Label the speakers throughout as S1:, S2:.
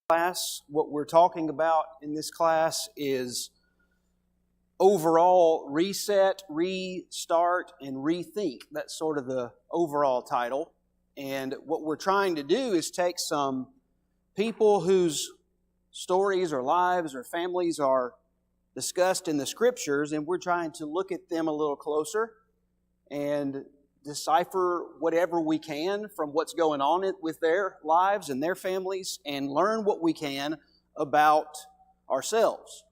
S1: Class. What we're talking about in this class is overall reset, restart, and rethink. That's sort of the overall title. And what we're trying to do is take some people whose stories or lives or families are discussed in the Scriptures, and we're trying to look at them a little closer and decipher whatever we can from what's going on with their lives and their families and learn what we can about ourselves.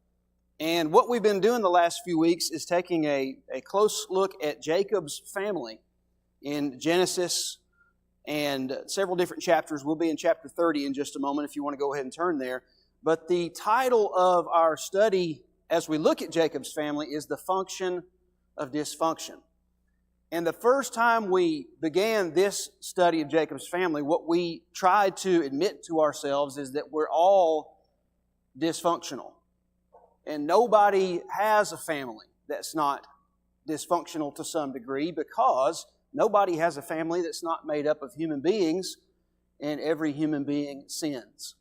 S1: And what we've been doing the last few weeks is taking a close look at Jacob's family in Genesis and several different chapters. We'll be in chapter 30 in just a moment if you want to go ahead and turn there. But the title of our study as we look at Jacob's family is The Function of Dysfunction. And the first time we began this study of Jacob's family, what we tried to admit to ourselves is that we're all dysfunctional. And nobody has a family that's not dysfunctional to some degree, because nobody has a family that's not made up of human beings, and every human being sins.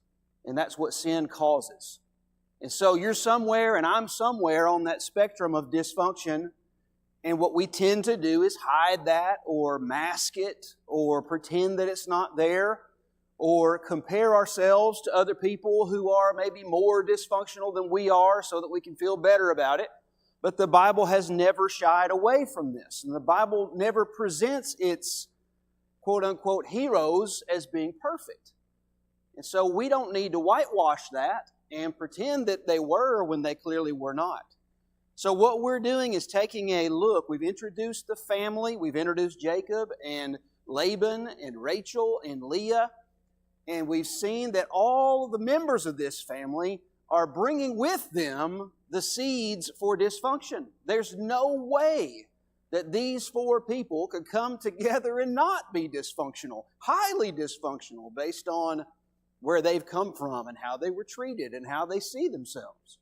S1: And that's what sin causes. And so you're somewhere and I'm somewhere on that spectrum of dysfunction. And what we tend to do is hide that or mask it or pretend that it's not there or compare ourselves to other people who are maybe more dysfunctional than we are so that we can feel better about it. But the Bible has never shied away from this. And the Bible never presents its quote-unquote heroes as being perfect. And so we don't need to whitewash that and pretend that they were when they clearly were not. So what we're doing is taking a look. We've introduced the family. We've introduced Jacob and Laban and Rachel and Leah. And we've seen that all the members of this family are bringing with them the seeds for dysfunction. There's no way that these four people could come together and not be dysfunctional, highly dysfunctional, based on where they've come from and how they were treated and how they see themselves.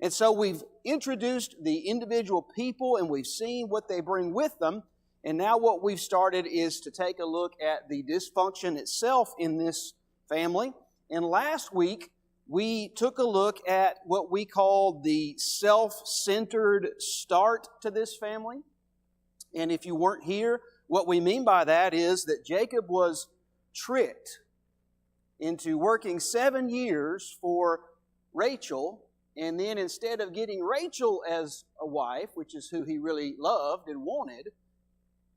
S1: And so we've introduced the individual people and we've seen what they bring with them. And now what we've started is to take a look at the dysfunction itself in this family. And last week, we took a look at what we call the self-centered start to this family. And if you weren't here, what we mean by that is that Jacob was tricked into working 7 years for Rachel. And then instead of getting Rachel as a wife, which is who he really loved and wanted,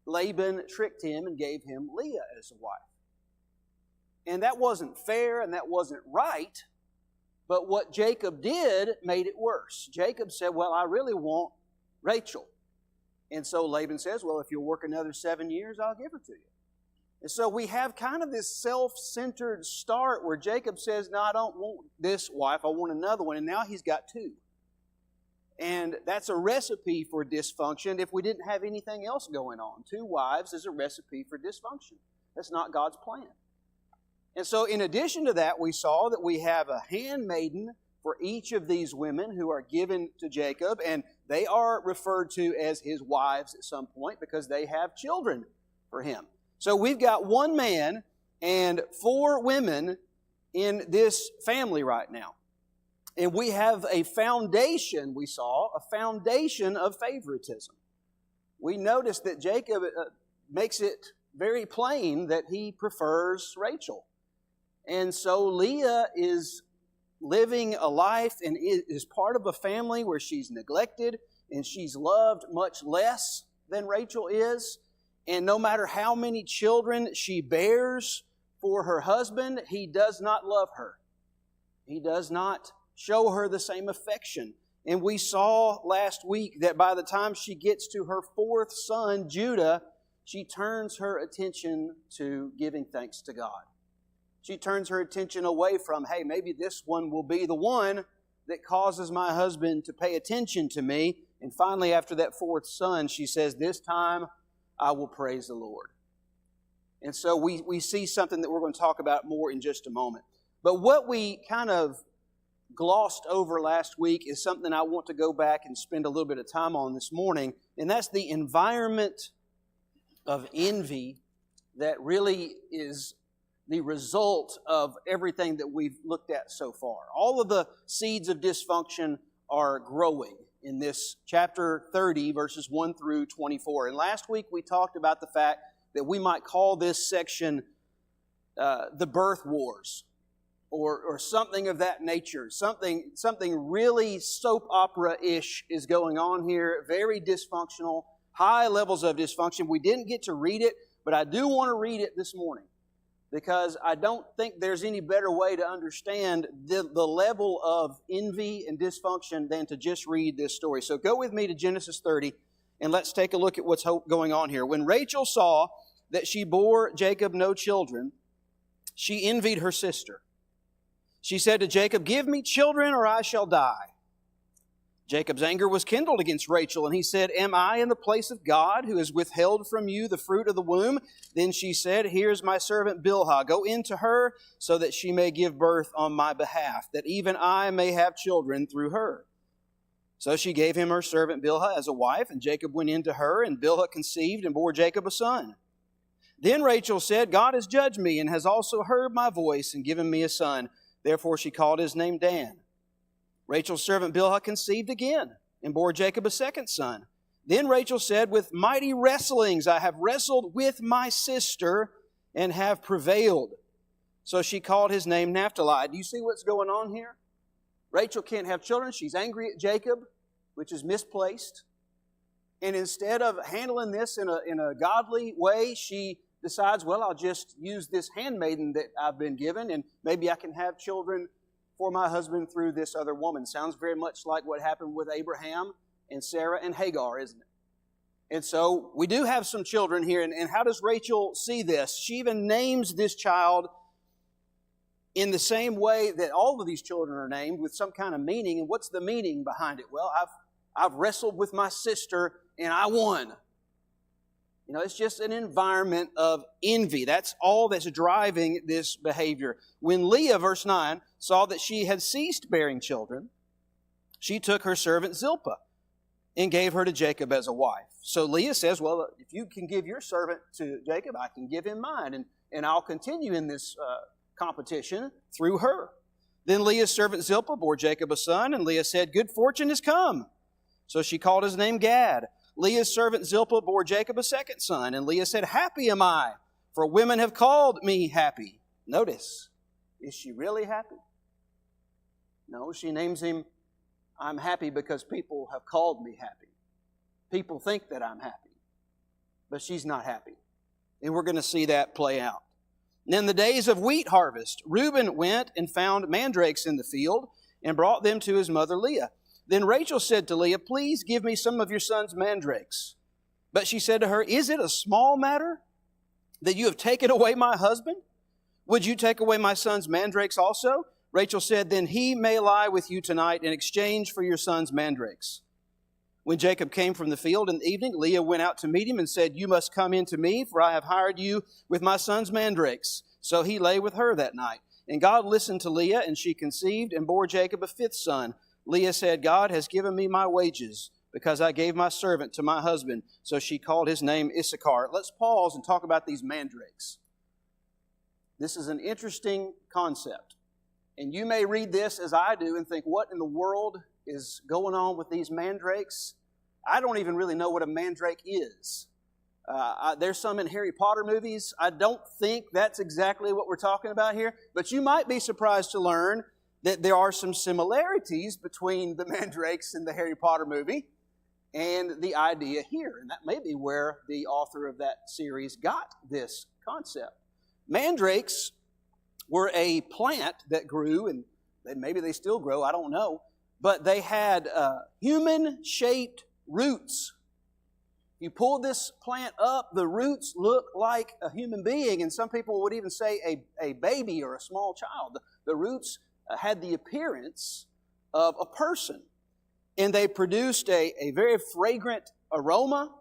S1: Laban tricked him and gave him Leah as a wife. And that wasn't fair and that wasn't right, but what Jacob did made it worse. Jacob said, well, I really want Rachel. And so Laban says, well, if you'll work another 7 years, I'll give her to you. And so we have kind of this self-centered start where Jacob says, no, I don't want this wife, I want another one. And now he's got two. And that's a recipe for dysfunction if we didn't have anything else going on. Two wives is a recipe for dysfunction. That's not God's plan. And so in addition to that, we saw that we have a handmaiden for each of these women who are given to Jacob. And they are referred to as his wives at some point because they have children for him. So we've got one man and four women in this family right now. And we have a foundation, we saw, a foundation of favoritism. We noticed that Jacob makes it very plain that he prefers Rachel. And so Leah is living a life and is part of a family where she's neglected and she's loved much less than Rachel is. And no matter how many children she bears for her husband, he does not love her. He does not show her the same affection. And we saw last week that by the time she gets to her fourth son, Judah, she turns her attention to giving thanks to God. She turns her attention away from, hey, maybe this one will be the one that causes my husband to pay attention to me. And finally, after that fourth son, she says, this time I will praise the Lord. And so we see something that we're going to talk about more in just a moment. But what we kind of glossed over last week is something I want to go back and spend a little bit of time on this morning, and that's the environment of envy that really is the result of everything that we've looked at so far. All of the seeds of dysfunction are growing in this chapter 30, verses 1 through 24. And last week we talked about the fact that we might call this section the birth wars, or something of that nature. Something really soap opera-ish is going on here, very dysfunctional, high levels of dysfunction. We didn't get to read it, but I do want to read it this morning, because I don't think there's any better way to understand the level of envy and dysfunction than to just read this story. So go with me to Genesis 30, and let's take a look at what's going on here. When Rachel saw that she bore Jacob no children, she envied her sister. She said to Jacob, "Give me children or I shall die." Jacob's anger was kindled against Rachel, and he said, "Am I in the place of God, who has withheld from you the fruit of the womb?" Then she said, "Here's my servant Bilhah. Go in to her, so that she may give birth on my behalf, that even I may have children through her." So she gave him her servant Bilhah as a wife, and Jacob went in to her, and Bilhah conceived and bore Jacob a son. Then Rachel said, "God has judged me, and has also heard my voice, and given me a son." Therefore she called his name Dan. Rachel's servant Bilhah conceived again and bore Jacob a second son. Then Rachel said, "With mighty wrestlings I have wrestled with my sister and have prevailed." So she called his name Naphtali. Do you see what's going on here? Rachel can't have children. She's angry at Jacob, which is misplaced. And instead of handling this in a godly way, she decides, well, I'll just use this handmaiden that I've been given, and maybe I can have children for my husband through this other woman. Sounds very much like what happened with Abraham and Sarah and Hagar, isn't it? And so we do have some children here, and how does Rachel see this? She even names this child in the same way that all of these children are named, with some kind of meaning. And what's the meaning behind it? Well, I've wrestled with my sister and I won. You know, it's just an environment of envy. That's all that's driving this behavior. When Leah, verse 9, saw that she had ceased bearing children, she took her servant Zilpah and gave her to Jacob as a wife. So Leah says, well, if you can give your servant to Jacob, I can give him mine, and I'll continue in this competition through her. Then Leah's servant Zilpah bore Jacob a son, and Leah said, "Good fortune has come." So she called his name Gad. Leah's servant Zilpah bore Jacob a second son, and Leah said, "Happy am I, for women have called me happy." Notice, is she really happy? No, she names him, "I'm happy because people have called me happy." People think that I'm happy, but she's not happy. And we're going to see that play out. And in the days of wheat harvest, Reuben went and found mandrakes in the field and brought them to his mother Leah. Then Rachel said to Leah, "Please give me some of your son's mandrakes." But she said to her, "Is it a small matter that you have taken away my husband? Would you take away my son's mandrakes also?" Rachel said, "Then he may lie with you tonight in exchange for your son's mandrakes." When Jacob came from the field in the evening, Leah went out to meet him and said, "You must come in to me, for I have hired you with my son's mandrakes." So he lay with her that night. And God listened to Leah, and she conceived and bore Jacob a fifth son. Leah said, "God has given me my wages, because I gave my servant to my husband." So she called his name Issachar. Let's pause and talk about these mandrakes. This is an interesting concept. And you may read this as I do and think, what in the world is going on with these mandrakes? I don't even really know what a mandrake is. There's some in Harry Potter movies. I don't think that's exactly what we're talking about here. But you might be surprised to learn that there are some similarities between the mandrakes in the Harry Potter movie and the idea here. And that may be where the author of that series got this concept. Mandrakes were a plant that grew, and maybe they still grow, I don't know, but they had human-shaped roots. You pull this plant up, the roots look like a human being, and some people would even say a baby or a small child. The roots had the appearance of a person, and they produced a very fragrant aroma.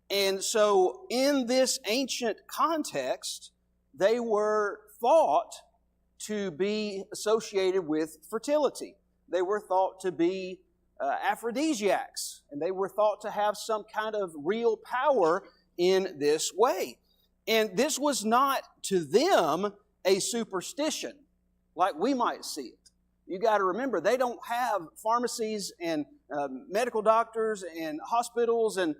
S1: And so in this ancient context, they were thought to be associated with fertility. They were thought to be aphrodisiacs, and they were thought to have some kind of real power in this way. And this was not to them a superstition like we might see it. You got to remember, they don't have pharmacies and medical doctors and hospitals and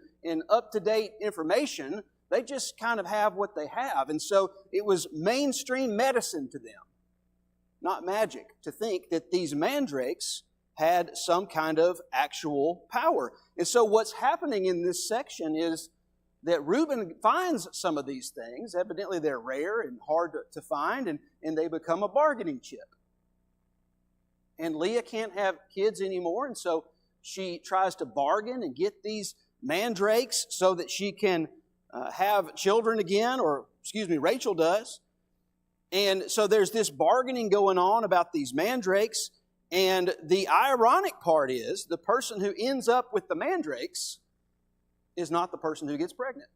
S1: up-to-date information. They just kind of have what they have. And so it was mainstream medicine to them, not magic, to think that these mandrakes had some kind of actual power. And so what's happening in this section is that Reuben finds some of these things. Evidently they're rare and hard to find, and they become a bargaining chip. And Leah can't have kids anymore, and so she tries to bargain and get these mandrakes so that she can have children again, Rachel does. And so there's this bargaining going on about these mandrakes, and the ironic part is the person who ends up with the mandrakes is not the person who gets pregnant.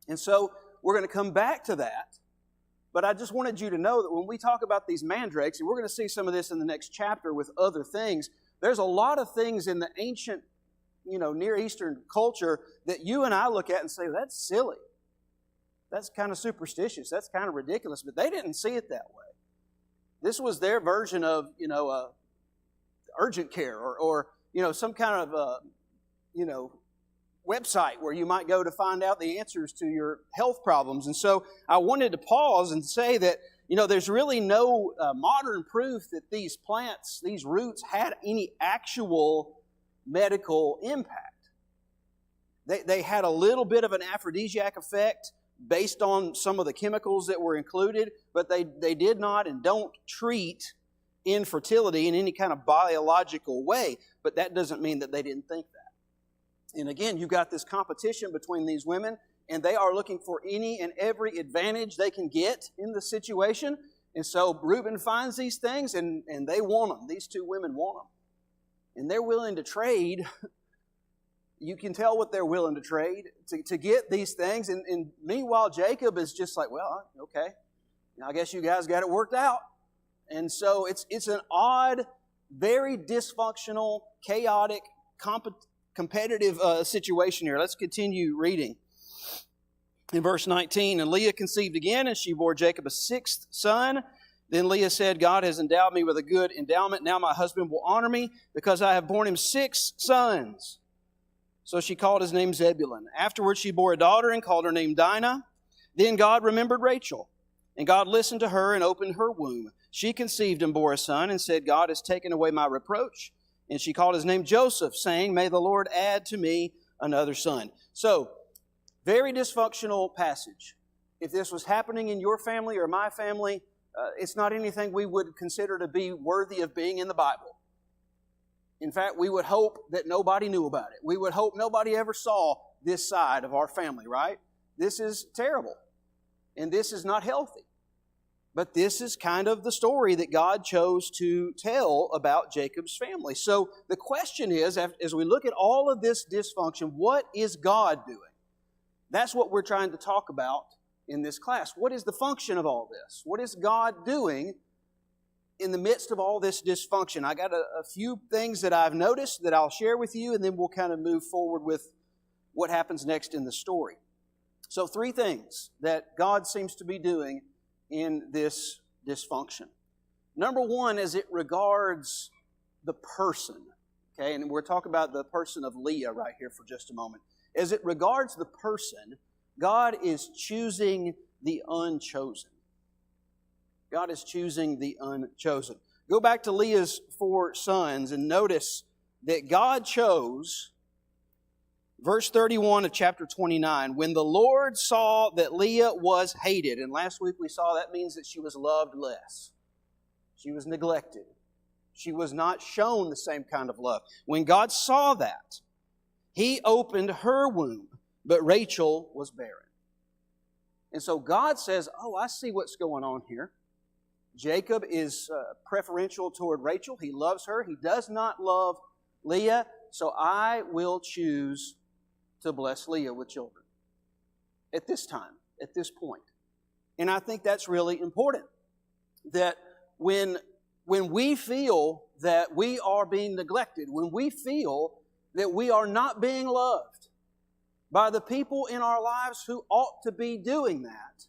S1: And so we're going to come back to that. But I just wanted you to know that when we talk about these mandrakes, and we're going to see some of this in the next chapter with other things, there's a lot of things in the ancient, Near Eastern culture that you and I look at and say, that's silly. That's kind of superstitious. That's kind of ridiculous. But they didn't see it that way. This was their version of, urgent care or some kind of, website where you might go to find out the answers to your health problems. And so I wanted to pause and say that, there's really no modern proof that these plants, these roots, had any actual medical impact. They had a little bit of an aphrodisiac effect based on some of the chemicals that were included, but they did not and don't treat infertility in any kind of biological way. But that doesn't mean that they didn't think that. And again, you've got this competition between these women, and they are looking for any and every advantage they can get in the situation. And so Reuben finds these things, and they want them. These two women want them. And they're willing to trade. You can tell what they're willing to trade to get these things. And meanwhile, Jacob is just like, well, okay, I guess you guys got it worked out. And so it's an odd, very dysfunctional, chaotic, competitive situation here. Let's continue reading. In verse 19, and Leah conceived again, and she bore Jacob a sixth son. Then Leah said, God has endowed me with a good endowment. Now my husband will honor me because I have borne him 6 sons. So she called his name Zebulun. Afterwards she bore a daughter and called her name Dinah. Then God remembered Rachel, and God listened to her and opened her womb. She conceived and bore a son and said, God has taken away my reproach. And she called his name Joseph, saying, may the Lord add to me another son. So, very dysfunctional passage. If this was happening in your family or my family, it's not anything we would consider to be worthy of being in the Bible. In fact, we would hope that nobody knew about it. We would hope nobody ever saw this side of our family, right? This is terrible. And this is not healthy. But this is kind of the story that God chose to tell about Jacob's family. So the question is, as we look at all of this dysfunction, what is God doing? That's what we're trying to talk about in this class. What is the function of all this? What is God doing in the midst of all this dysfunction? I got a few things that I've noticed that I'll share with you, and then we'll kind of move forward with what happens next in the story. So 3 things that God seems to be doing in this dysfunction. Number 1, as it regards the person. Okay, and we're talking about the person of Leah right here for just a moment. As it regards the person, God is choosing the unchosen. God is choosing the unchosen. Go back to Leah's 4 sons and notice that God chose, verse 31 of chapter 29, when the Lord saw that Leah was hated, and last week we saw that means that she was loved less. She was neglected. She was not shown the same kind of love. When God saw that, He opened her womb, but Rachel was barren. And so God says, oh, I see what's going on here. Jacob is preferential toward Rachel. He loves her. He does not love Leah, so I will choose to bless Leah with children at this time, at this point. And I think that's really important, that when we feel that we are being neglected, when we feel that we are not being loved by the people in our lives who ought to be doing that,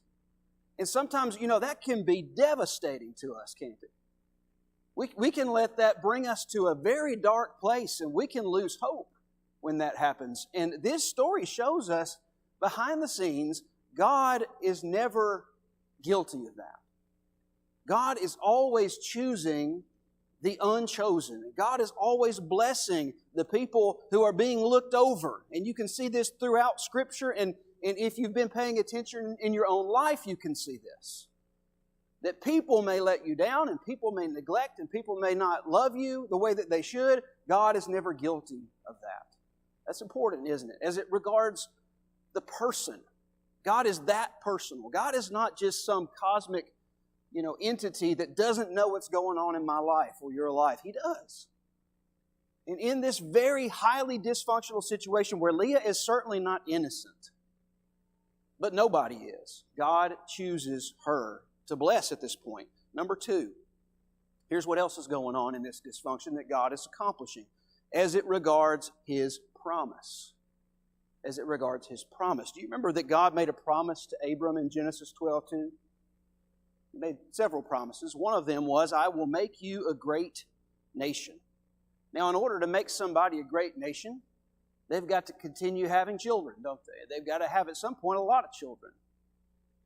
S1: And sometimes, that can be devastating to us, can't it? We can let that bring us to a very dark place, and we can lose hope when that happens. And this story shows us, behind the scenes, God is never guilty of that. God is always choosing the unchosen. God is always blessing the people who are being looked over. And you can see this throughout Scripture, and if you've been paying attention in your own life, you can see this. That people may let you down, and people may neglect, and people may not love you the way that they should. God is never guilty of that. That's important, isn't it? As it regards the person, God is that personal. God is not just some cosmic, entity that doesn't know what's going on in my life or your life. He does. And in this very highly dysfunctional situation where Leah is certainly not innocent, but nobody is, God chooses her to bless at this point. Number 2, here's what else is going on in this dysfunction that God is accomplishing as it regards His promise. As it regards His promise. Do you remember that God made a promise to Abram in Genesis 12:2? He made several promises. One of them was, I will make you a great nation. Now, in order to make somebody a great nation, they've got to continue having children, don't they? They've got to have at some point a lot of children.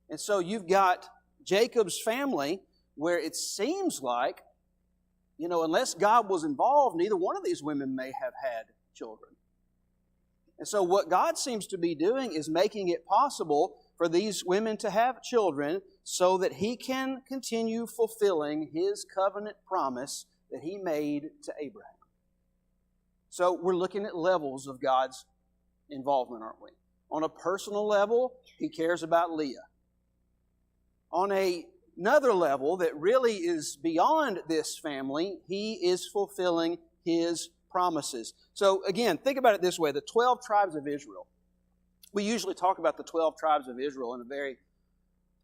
S1: And so you've got Jacob's family where it seems like, unless God was involved, neither one of these women may have had children. And so what God seems to be doing is making it possible for these women to have children so that He can continue fulfilling His covenant promise that He made to Abraham. So we're looking at levels of God's involvement, aren't we? On a personal level, He cares about Leah. On another level that really is beyond this family, He is fulfilling His promises. So again, think about it this way, the 12 tribes of Israel. We usually talk about the 12 tribes of Israel in a very,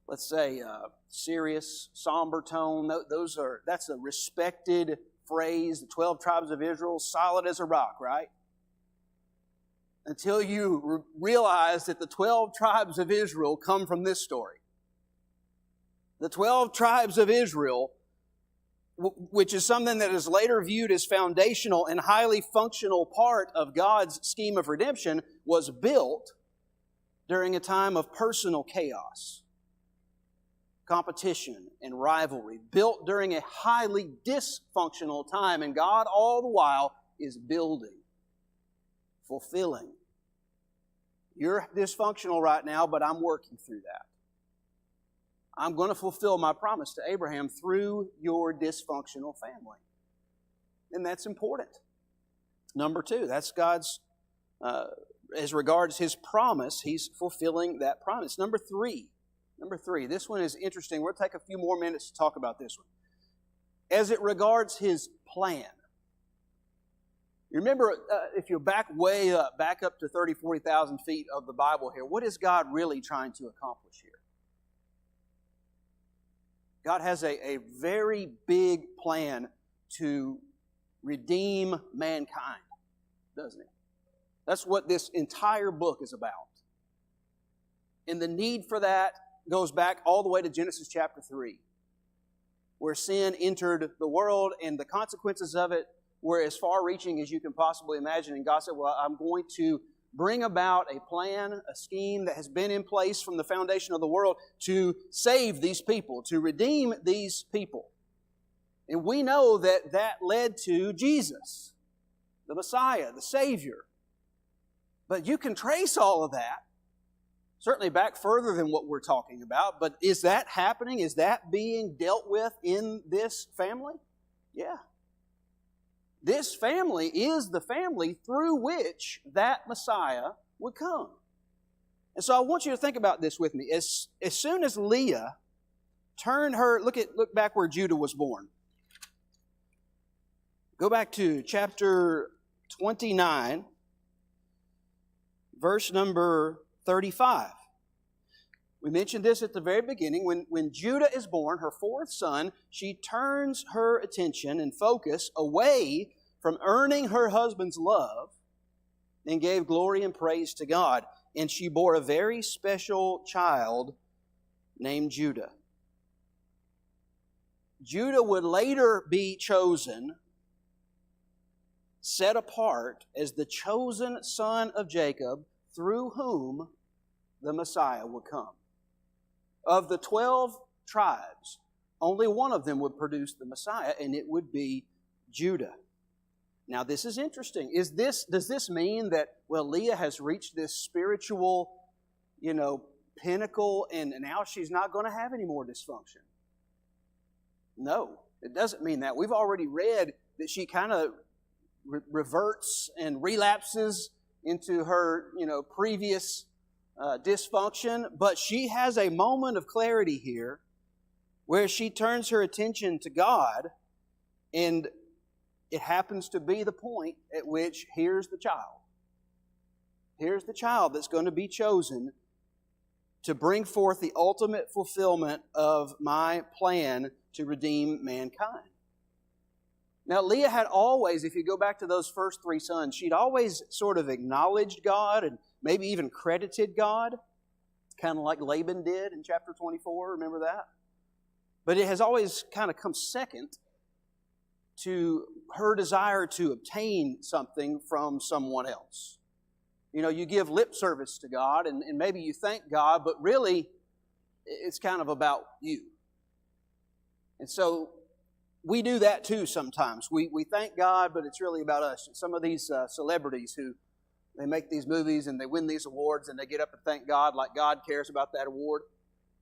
S1: let's say, serious, somber tone. That's a respected phrase, the 12 tribes of Israel, solid as a rock, right? Until you realize that the 12 tribes of Israel come from this story. The 12 tribes of Israel, which is something that is later viewed as foundational and highly functional part of God's scheme of redemption, was built during a time of personal chaos, competition, and rivalry. Built during a highly dysfunctional time, and God all the while is building, fulfilling. You're dysfunctional right now, but I'm working through that. I'm going to fulfill my promise to Abraham through your dysfunctional family. And that's important. Number 2, that's God's, as regards His promise, He's fulfilling that promise. Number 3, this one is interesting. We'll take a few more minutes to talk about this one. As it regards His plan. You remember, if you're back up to 30,000, 40,000 feet of the Bible here, what is God really trying to accomplish here? God has a very big plan to redeem mankind, doesn't He? That's what this entire book is about. And the need for that goes back all the way to Genesis chapter 3, where sin entered the world and the consequences of it were as far-reaching as you can possibly imagine. And God said, well, I'm going to bring about a plan, a scheme that has been in place from the foundation of the world to save these people, to redeem these people. And we know that that led to Jesus, the Messiah, the Savior. But you can trace all of that, certainly back further than what we're talking about, but is that happening? Is that being dealt with in this family? Yeah. This family is the family through which that Messiah would come. And so I want you to think about this with me. As soon as Leah turned her, look back where Judah was born. Go back to chapter 29, verse number 35. We mentioned this at the very beginning. When Judah is born, her fourth son, she turns her attention and focus away from earning her husband's love and gave glory and praise to God. And she bore a very special child named Judah. Judah would later be chosen, set apart as the chosen son of Jacob, through whom the Messiah would come. Of the 12 tribes, only one of them would produce the Messiah, and it would be Judah. Now, this is interesting. Does this mean that, well, Leah has reached this spiritual, pinnacle, and now she's not going to have any more dysfunction? No, it doesn't mean that. We've already read that she kind of reverts and relapses into her, previous dysfunction, but she has a moment of clarity here where she turns her attention to God, and it happens to be the point at which here's the child. Here's the child that's going to be chosen to bring forth the ultimate fulfillment of my plan to redeem mankind. Now, Leah had always, if you go back to those first 3 sons, she'd always sort of acknowledged God and maybe even credited God, kind of like Laban did in chapter 24. Remember that? But it has always kind of come second to her desire to obtain something from someone else. You give lip service to God, and maybe you thank God, but really, it's kind of about you. And so, we do that too sometimes. We thank God, but it's really about us. Some of these celebrities who, they make these movies and they win these awards and they get up and thank God like God cares about that award.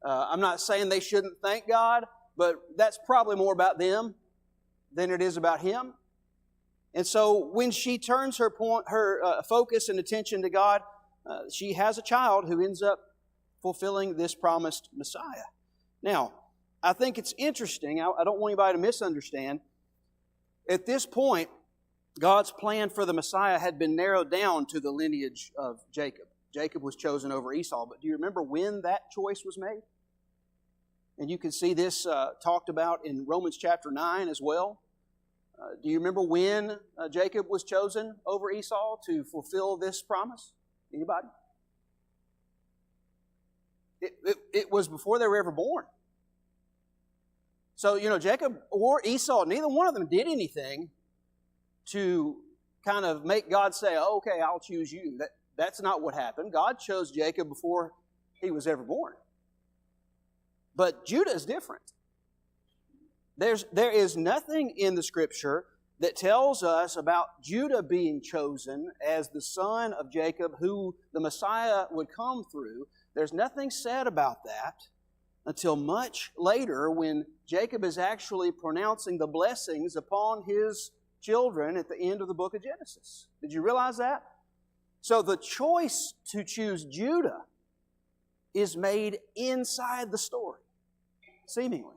S1: I'm not saying they shouldn't thank God, but that's probably more about them than it is about Him. And so when she turns her focus and attention to God, she has a child who ends up fulfilling this promised Messiah. Now, I think it's interesting. I don't want anybody to misunderstand. At this point, God's plan for the Messiah had been narrowed down to the lineage of Jacob. Jacob was chosen over Esau. But do you remember when that choice was made? And you can see this talked about in Romans chapter 9 as well. Do you remember when Jacob was chosen over Esau to fulfill this promise? Anybody? It was before they were ever born. So, Jacob or Esau, neither one of them did anything to kind of make God say, oh, okay, I'll choose you. That's not what happened. God chose Jacob before he was ever born. But Judah is different. There is nothing in the Scripture that tells us about Judah being chosen as the son of Jacob who the Messiah would come through. There's nothing said about that until much later when Jacob is actually pronouncing the blessings upon his children at the end of the book of Genesis. Did you realize that? So the choice to choose Judah is made inside the story, seemingly.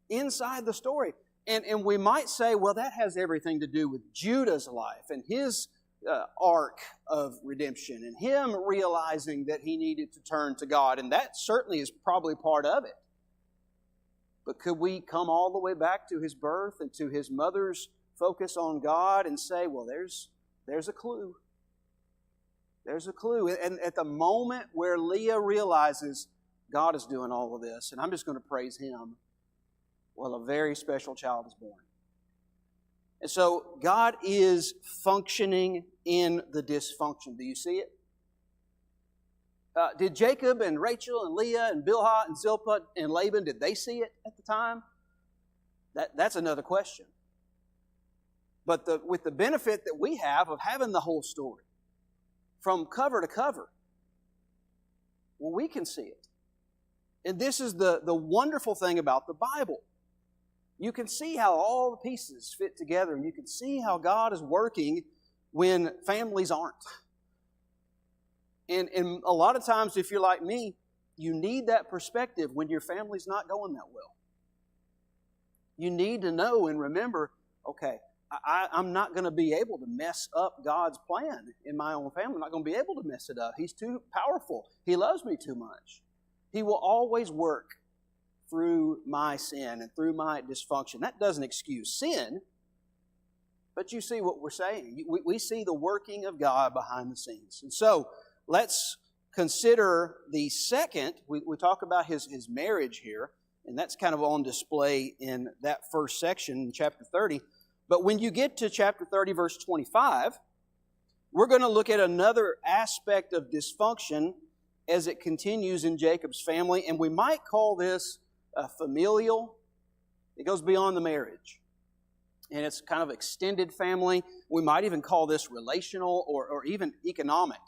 S1: Inside the story. And we might say, well, that has everything to do with Judah's life and his arc of redemption and him realizing that he needed to turn to God. And that certainly is probably part of it. But could we come all the way back to his birth and to his mother's focus on God and say, well, there's a clue. There's a clue. And at the moment where Leah realizes God is doing all of this and I'm just going to praise Him, well, a very special child is born. And so God is functioning in the dysfunction. Do you see it? Did Jacob and Rachel and Leah and Bilhah and Zilpah and Laban, did they see it at the time? That's another question. But with the benefit that we have of having the whole story, from cover to cover, well, we can see it. And this is the wonderful thing about the Bible. You can see how all the pieces fit together, and you can see how God is working when families aren't. And a lot of times, if you're like me, you need that perspective when your family's not going that well. You need to know and remember, okay, I'm not going to be able to mess up God's plan in my own family. I'm not going to be able to mess it up. He's too powerful. He loves me too much. He will always work through my sin and through my dysfunction. That doesn't excuse sin, but you see what we're saying. We see the working of God behind the scenes. And so, let's consider the second, we talk about his marriage here, and that's kind of on display in that first section in chapter 30. But when you get to chapter 30, verse 25, we're going to look at another aspect of dysfunction as it continues in Jacob's family, and we might call this familial. It goes beyond the marriage, and it's kind of extended family. We might even call this relational or even economic.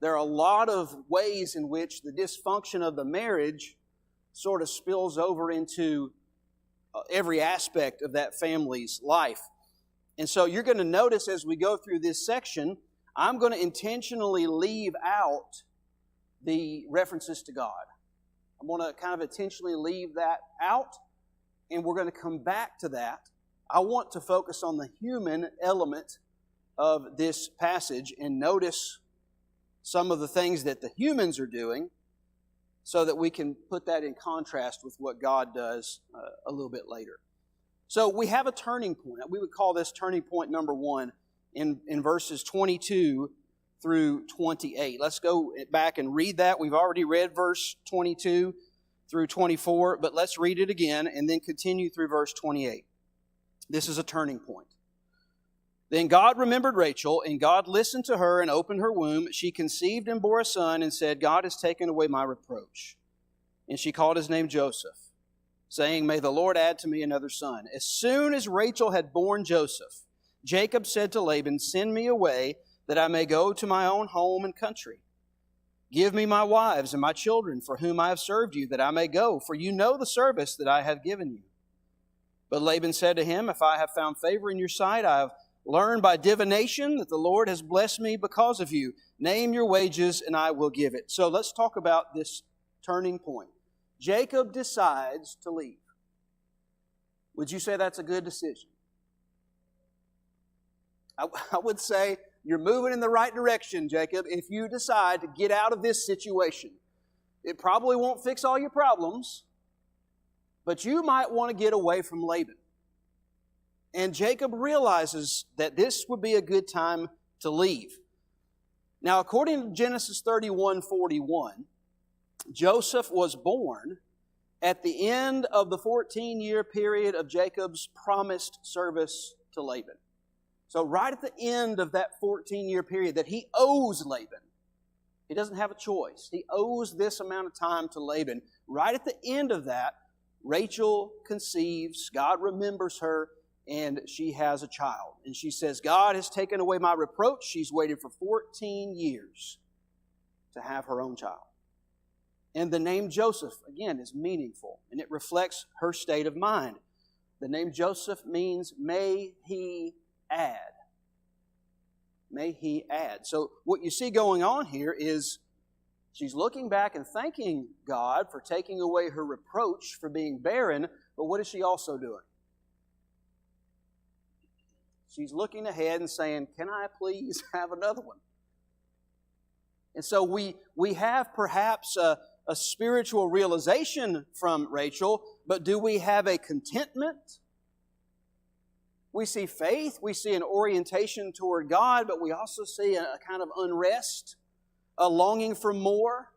S1: There are a lot of ways in which the dysfunction of the marriage sort of spills over into every aspect of that family's life. And so you're going to notice as we go through this section, I'm going to intentionally leave out the references to God. I'm going to kind of intentionally leave that out, and we're going to come back to that. I want to focus on the human element of this passage and notice some of the things that the humans are doing so that we can put that in contrast with what God does a little bit later. So we have a turning point. We would call this turning point number 1 in verses 22 through 28. Let's go back and read that. We've already read verse 22 through 24, but let's read it again and then continue through verse 28. This is a turning point. Then God remembered Rachel, and God listened to her and opened her womb. She conceived and bore a son and said, God has taken away my reproach. And she called his name Joseph, saying, May the Lord add to me another son. As soon as Rachel had borne Joseph, Jacob said to Laban, Send me away, that I may go to my own home and country. Give me my wives and my children, for whom I have served you, that I may go, for you know the service that I have given you. But Laban said to him, If I have found favor in your sight, I have learned by divination that the Lord has blessed me because of you. Name your wages, and I will give it. So let's talk about this turning point. Jacob decides to leave. Would you say that's a good decision? I would say you're moving in the right direction, Jacob, if you decide to get out of this situation. It probably won't fix all your problems, but you might want to get away from Laban. And Jacob realizes that this would be a good time to leave. Now, according to Genesis 31:41, Joseph was born at the end of the 14-year period of Jacob's promised service to Laban. So right at the end of that 14-year period that he owes Laban, he doesn't have a choice. He owes this amount of time to Laban. Right at the end of that, Rachel conceives, God remembers her, and she has a child. And she says, God has taken away my reproach. She's waited for 14 years to have her own child. And the name Joseph, again, is meaningful, and it reflects her state of mind. The name Joseph means, may he add. May he add. So what you see going on here is she's looking back and thanking God for taking away her reproach for being barren, but what is she also doing? She's looking ahead and saying, can I please have another one? And so we have perhaps a spiritual realization from Rachel, but do we have a contentment? We see faith, we see an orientation toward God, but we also see a kind of unrest, a longing for more,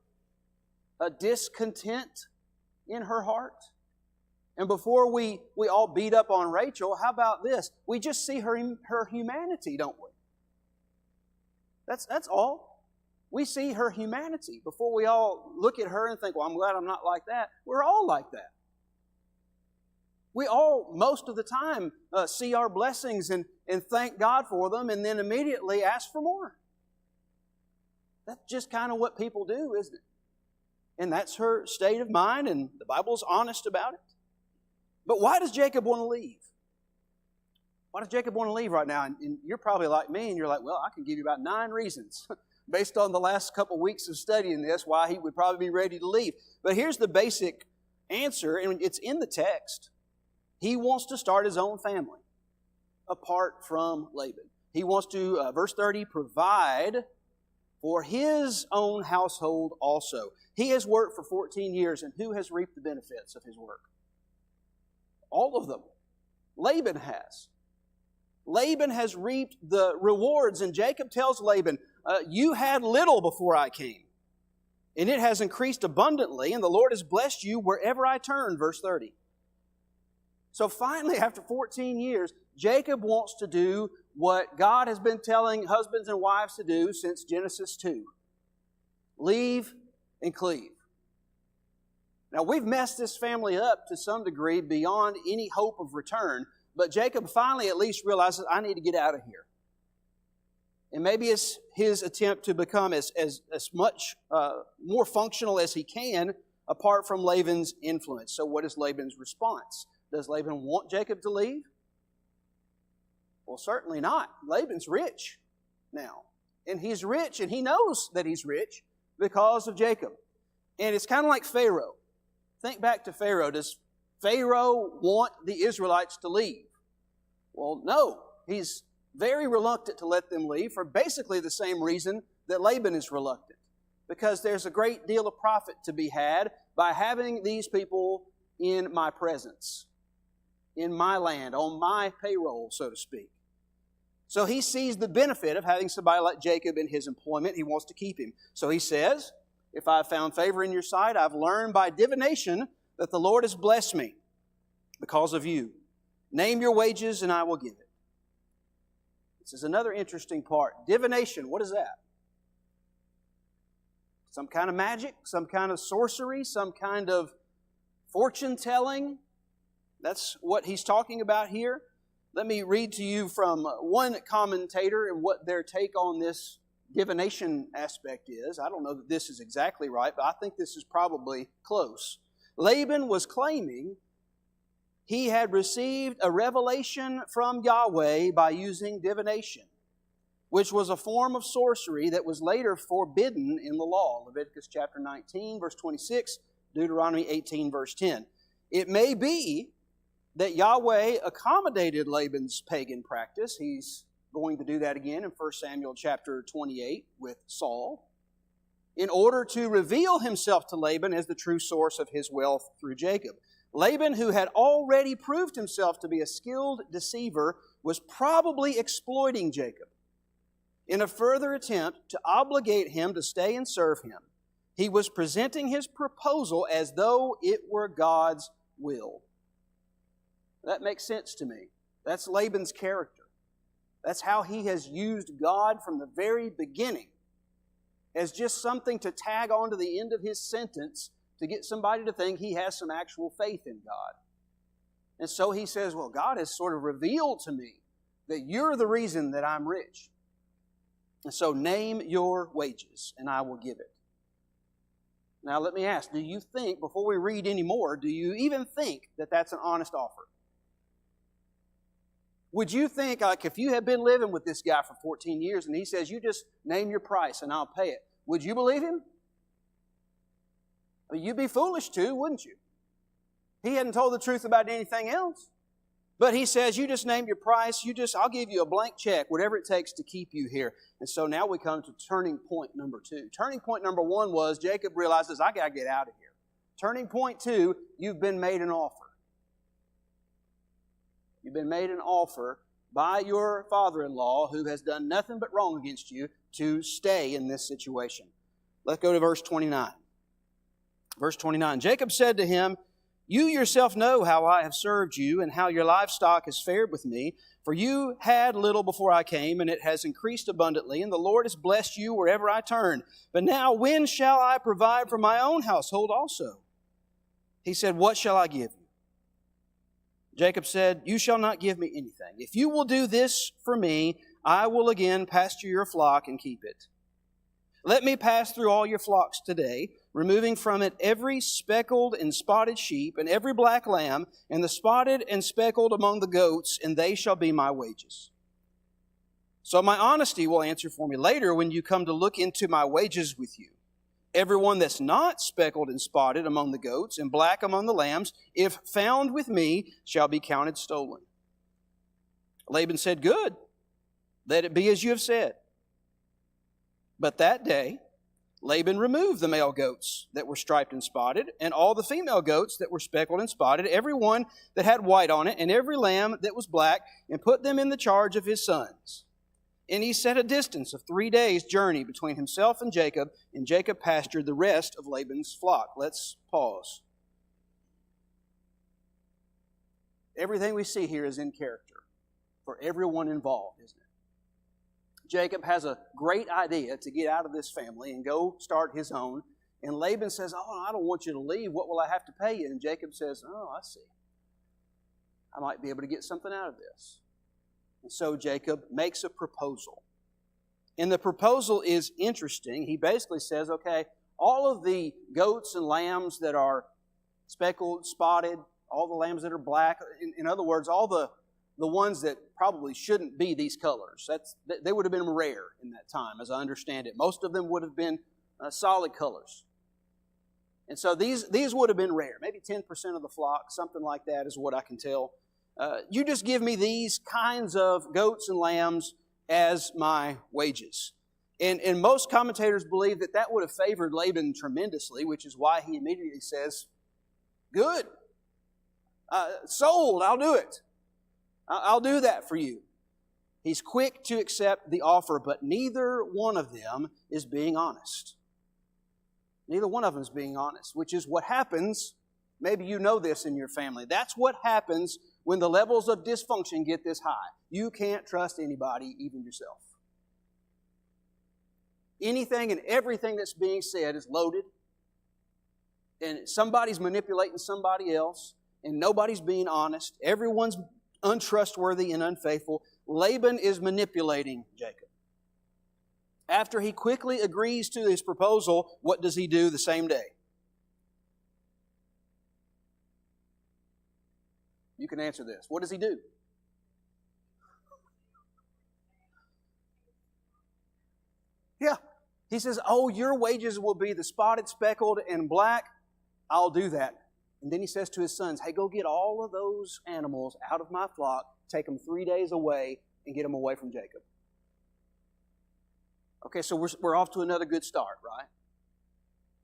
S1: a discontent in her heart. And before we all beat up on Rachel, how about this? We just see her humanity, don't we? That's all. We see her humanity. Before we all look at her and think, well, I'm glad I'm not like that. We're all like that. We all, most of the time, see our blessings and thank God for them and then immediately ask for more. That's just kind of what people do, isn't it? And that's her state of mind, and the Bible's honest about it. But why does Jacob want to leave? Why does Jacob want to leave right now? And you're probably like me, and you're like, well, I can give you about 9 reasons based on the last couple weeks of studying this why he would probably be ready to leave. But here's the basic answer, and it's in the text. He wants to start his own family apart from Laban. He wants to, verse 30, provide for his own household also. He has worked for 14 years, and who has reaped the benefits of his work? All of them. Laban has. Laban has reaped the rewards, and Jacob tells Laban, you had little before I came. and it has increased abundantly, and the Lord has blessed you wherever I turn, verse 30. So finally, after 14 years, Jacob wants to do what God has been telling husbands and wives to do since Genesis 2. Leave and cleave. Now, we've messed this family up to some degree beyond any hope of return, but Jacob finally at least realizes, I need to get out of here. And maybe it's his attempt to become as much more functional as he can apart from Laban's influence. So what is Laban's response? Does Laban want Jacob to leave? Well, certainly not. Laban's rich now. And he's rich, and he knows that he's rich because of Jacob. And it's kind of like Pharaoh. Think back to Pharaoh. Does Pharaoh want the Israelites to leave? Well, no. He's very reluctant to let them leave for basically the same reason that Laban is reluctant. Because there's a great deal of profit to be had by having these people in my presence, in my land, on my payroll, so to speak. So he sees the benefit of having somebody like Jacob in his employment. He wants to keep him. So he says, if I've found favor in your sight, I've learned by divination that the Lord has blessed me because of you. Name your wages and I will give it. This is another interesting part. Divination, what is that? Some kind of magic, some kind of sorcery, some kind of fortune telling. That's what he's talking about here. Let me read to you from one commentator and what their take on this divination aspect is. I don't know that this is exactly right, but I think this is probably close. Laban was claiming he had received a revelation from Yahweh by using divination, which was a form of sorcery that was later forbidden in the law. Leviticus chapter 19, verse 26, Deuteronomy 18, verse 10. It may be that Yahweh accommodated Laban's pagan practice. He's going to do that again in 1 Samuel chapter 28 with Saul, in order to reveal himself to Laban as the true source of his wealth through Jacob. Laban, who had already proved himself to be a skilled deceiver, was probably exploiting Jacob in a further attempt to obligate him to stay and serve him. He was presenting his proposal as though it were God's will. That makes sense to me. That's Laban's character. That's how he has used God from the very beginning as just something to tag on to the end of his sentence to get somebody to think he has some actual faith in God. And so he says, well, God has sort of revealed to me that you're the reason that I'm rich. And so name your wages and I will give it. Now let me ask, do you think, before we read any more, do you even think that that's an honest offer? Would you think, like, if you had been living with this guy for 14 years and he says, you just name your price and I'll pay it, would you believe him? I mean, you'd be foolish too, wouldn't you? He hadn't told the truth about anything else. But he says, you just name your price, I'll give you a blank check, whatever it takes to keep you here. And so now we come to turning point number 2. Turning point number 1 was Jacob realizes, I got to get out of here. Turning point 2, you've been made an offer. You've been made an offer by your father-in-law, who has done nothing but wrong against you, to stay in this situation. Let's go to verse 29. Verse 29, Jacob said to him, you yourself know how I have served you and how your livestock has fared with me. For you had little before I came, and it has increased abundantly, and the Lord has blessed you wherever I turn. But now when shall I provide for my own household also? He said, what shall I give you? Jacob said, you shall not give me anything. If you will do this for me, I will again pasture your flock and keep it. Let me pass through all your flocks today, removing from it every speckled and spotted sheep and every black lamb, and the spotted and speckled among the goats, and they shall be my wages. So my honesty will answer for me later when you come to look into my wages with you. Everyone that's not speckled and spotted among the goats and black among the lambs, if found with me, shall be counted stolen. Laban said, good, let it be as you have said. But that day, Laban removed the male goats that were striped and spotted, and all the female goats that were speckled and spotted, every one that had white on it, and every lamb that was black, and put them in the charge of his sons. And he set a distance of 3 days' journey between himself and Jacob pastured the rest of Laban's flock. Let's pause. Everything we see here is in character for everyone involved, isn't it? Jacob has a great idea to get out of this family and go start his own. And Laban says, "Oh, I don't want you to leave. What will I have to pay you?" And Jacob says, "Oh, I see. I might be able to get something out of this." And so Jacob makes a proposal. And the proposal is interesting. He basically says, okay, all of the goats and lambs that are speckled, spotted, all the lambs that are black, in other words, all the ones that probably shouldn't be these colors, they would have been rare in that time, as I understand it. Most of them would have been solid colors. And so these would have been rare. Maybe 10% of the flock, something like that is what I can tell. You just give me these kinds of goats and lambs as my wages. And most commentators believe that would have favored Laban tremendously, which is why he immediately says, "Good. Sold. I'll do it. I'll do that for you." He's quick to accept the offer, but neither one of them is being honest. Neither one of them is being honest, which is what happens. Maybe you know this in your family. That's what happens when the levels of dysfunction get this high. You can't trust anybody, even yourself. Anything and everything that's being said is loaded, and somebody's manipulating somebody else, and nobody's being honest. Everyone's untrustworthy and unfaithful. Laban is manipulating Jacob. After he quickly agrees to his proposal, what does he do the same day? You can answer this. What does he do? Yeah. He says, "Oh, your wages will be the spotted, speckled, and black. I'll do that." And then he says to his sons, "Hey, go get all of those animals out of my flock, take them 3 days away, and get them away from Jacob." Okay, so we're off to another good start, right?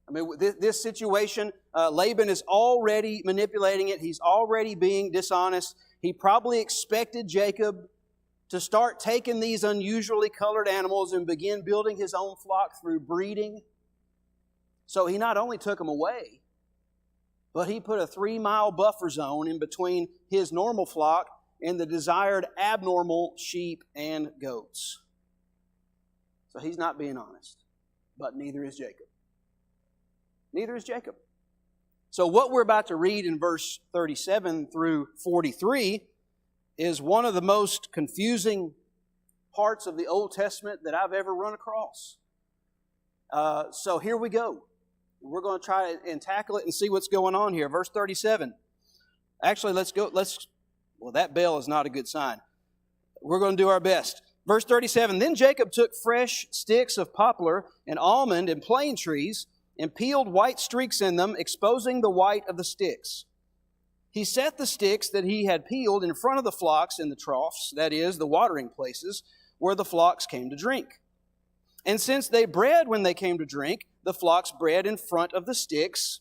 S1: I mean, this situation, Laban is already manipulating it. He's already being dishonest. He probably expected Jacob to start taking these unusually colored animals and begin building his own flock through breeding. So he not only took them away, but he put a 3-mile buffer zone in between his normal flock and the desired abnormal sheep and goats. So he's not being honest, but neither is Jacob. Neither is Jacob. So what we're about to read in verse 37 through 43 is one of the most confusing parts of the Old Testament that I've ever run across. So here we go. We're going to try and tackle it and see what's going on here. Verse 37. Actually, well, that bell is not a good sign. We're going to do our best. Verse 37, "Then Jacob took fresh sticks of poplar and almond and plane trees and peeled white streaks in them, exposing the white of the sticks. He set the sticks that he had peeled in front of the flocks in the troughs, that is, the watering places, where the flocks came to drink. And since they bred when they came to drink, the flocks bred in front of the sticks,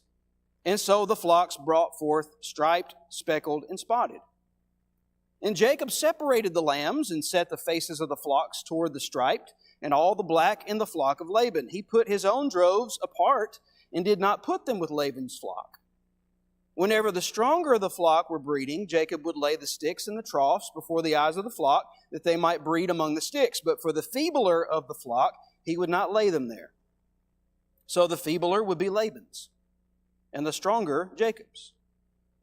S1: and so the flocks brought forth striped, speckled, and spotted. And Jacob separated the lambs and set the faces of the flocks toward the striped, and all the black in the flock of Laban. He put his own droves apart and did not put them with Laban's flock. Whenever the stronger of the flock were breeding, Jacob would lay the sticks in the troughs before the eyes of the flock, that they might breed among the sticks. But for the feebler of the flock, he would not lay them there. So the feebler would be Laban's, and the stronger Jacob's.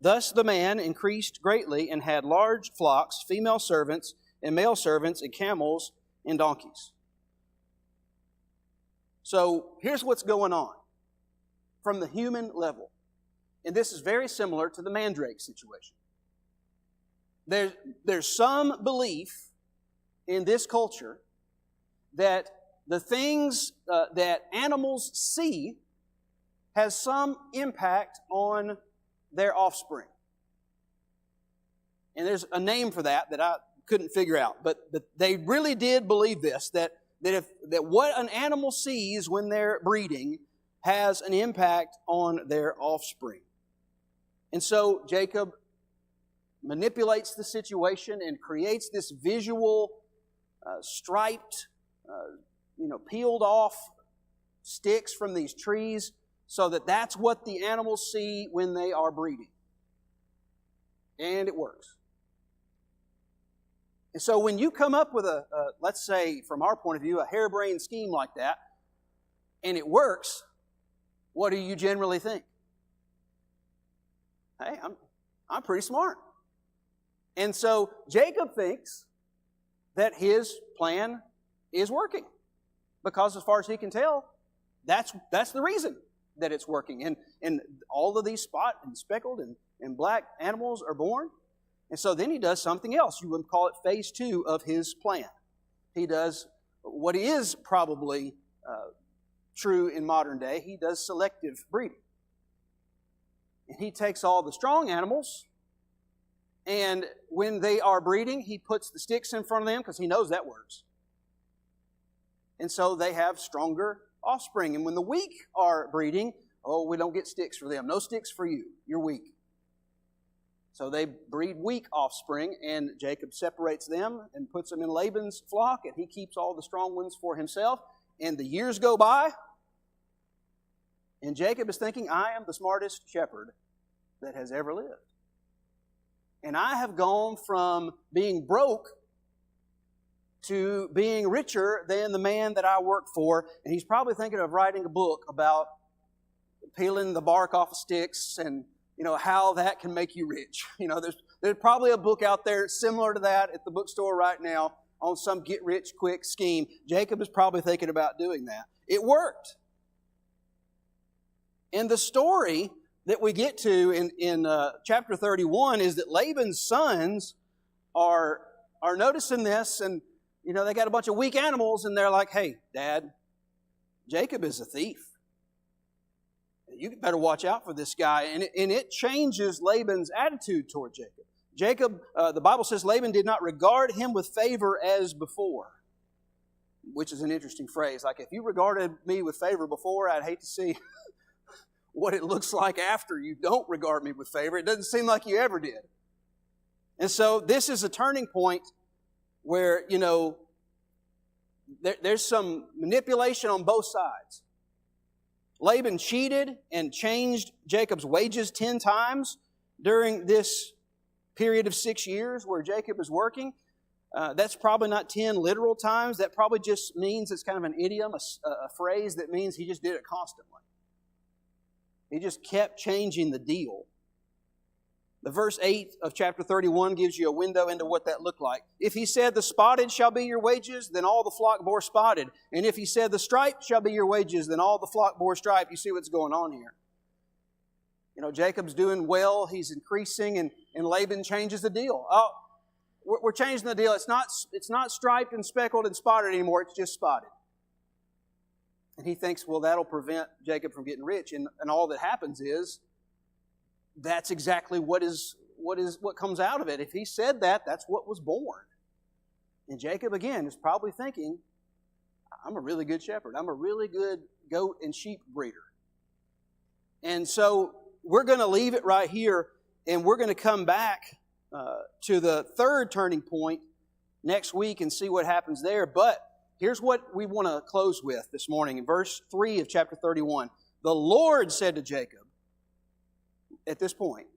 S1: Thus the man increased greatly and had large flocks, female servants and male servants, and camels and donkeys." So here's what's going on from the human level. And this is very similar to the mandrake situation. There's some belief in this culture that the things that animals see has some impact on their offspring. And there's a name for that I couldn't figure out. But they really did believe this, that what an animal sees when they're breeding has an impact on their offspring. And so Jacob manipulates the situation and creates this visual striped, peeled off sticks from these trees so that that's what the animals see when they are breeding. And it works. And so when you come up with let's say, from our point of view, a harebrained scheme like that, and it works, what do you generally think? Hey, I'm pretty smart. And so Jacob thinks that his plan is working. Because as far as he can tell, that's the reason that it's working. And all of these spot and speckled and black animals are born. And so then he does something else. You would call it phase 2 of his plan. He does what is probably true in modern day. He does selective breeding. And he takes all the strong animals, and when they are breeding, he puts the sticks in front of them because he knows that works. And so they have stronger offspring. And when the weak are breeding, we don't get sticks for them. No sticks for you. You're weak. So they breed weak offspring, and Jacob separates them and puts them in Laban's flock, and he keeps all the strong ones for himself. And the years go by, and Jacob is thinking, I am the smartest shepherd that has ever lived. And I have gone from being broke to being richer than the man that I work for. And he's probably thinking of writing a book about peeling the bark off of sticks and, how that can make you rich. There's probably a book out there similar to that at the bookstore right now on some get-rich-quick scheme. Jacob is probably thinking about doing that. It worked. And the story that we get to in chapter 31 is that Laban's sons are noticing this, and they got a bunch of weak animals, and they're like, hey, Dad, Jacob is a thief. You better watch out for this guy. And it changes Laban's attitude toward Jacob. Jacob, the Bible says Laban did not regard him with favor as before, which is an interesting phrase. Like, if you regarded me with favor before, I'd hate to see what it looks like after you don't regard me with favor. It doesn't seem like you ever did. And so this is a turning point where, there's some manipulation on both sides. Laban cheated and changed Jacob's wages 10 times during this period of 6 years where Jacob is working. That's probably not 10 literal times. That probably just means it's kind of an idiom, a phrase that means he just did it constantly. He just kept changing the deal. The verse 8 of chapter 31 gives you a window into what that looked like. If he said, the spotted shall be your wages, then all the flock bore spotted. And if he said, the striped shall be your wages, then all the flock bore striped. You see what's going on here. Jacob's doing well. He's increasing, and Laban changes the deal. We're changing the deal. It's not striped and speckled and spotted anymore. It's just spotted. And he thinks, well, that'll prevent Jacob from getting rich. And all that happens is, that's exactly what comes out of it. If he said that, that's what was born. And Jacob, again, is probably thinking, I'm a really good shepherd. I'm a really good goat and sheep breeder. And so we're going to leave it right here, and we're going to come back to the third turning point next week and see what happens there. But here's what we want to close with this morning. In verse 3 of chapter 31, the Lord said to Jacob, at this point,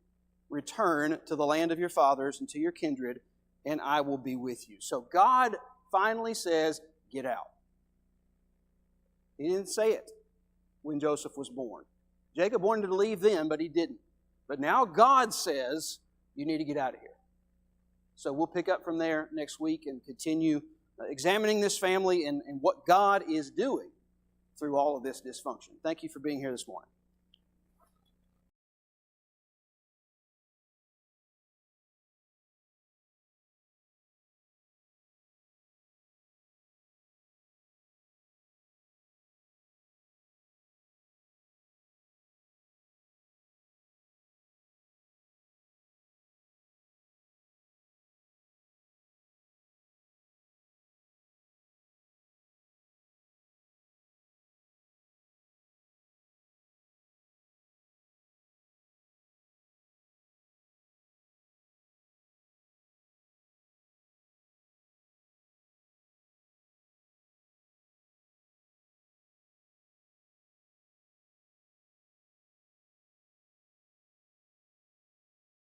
S1: return to the land of your fathers and to your kindred, and I will be with you. So God finally says, get out. He didn't say it when Joseph was born. Jacob wanted to leave then, but he didn't. But now God says, you need to get out of here. So we'll pick up from there next week and continue examining this family and what God is doing through all of this dysfunction. Thank you for being here this morning.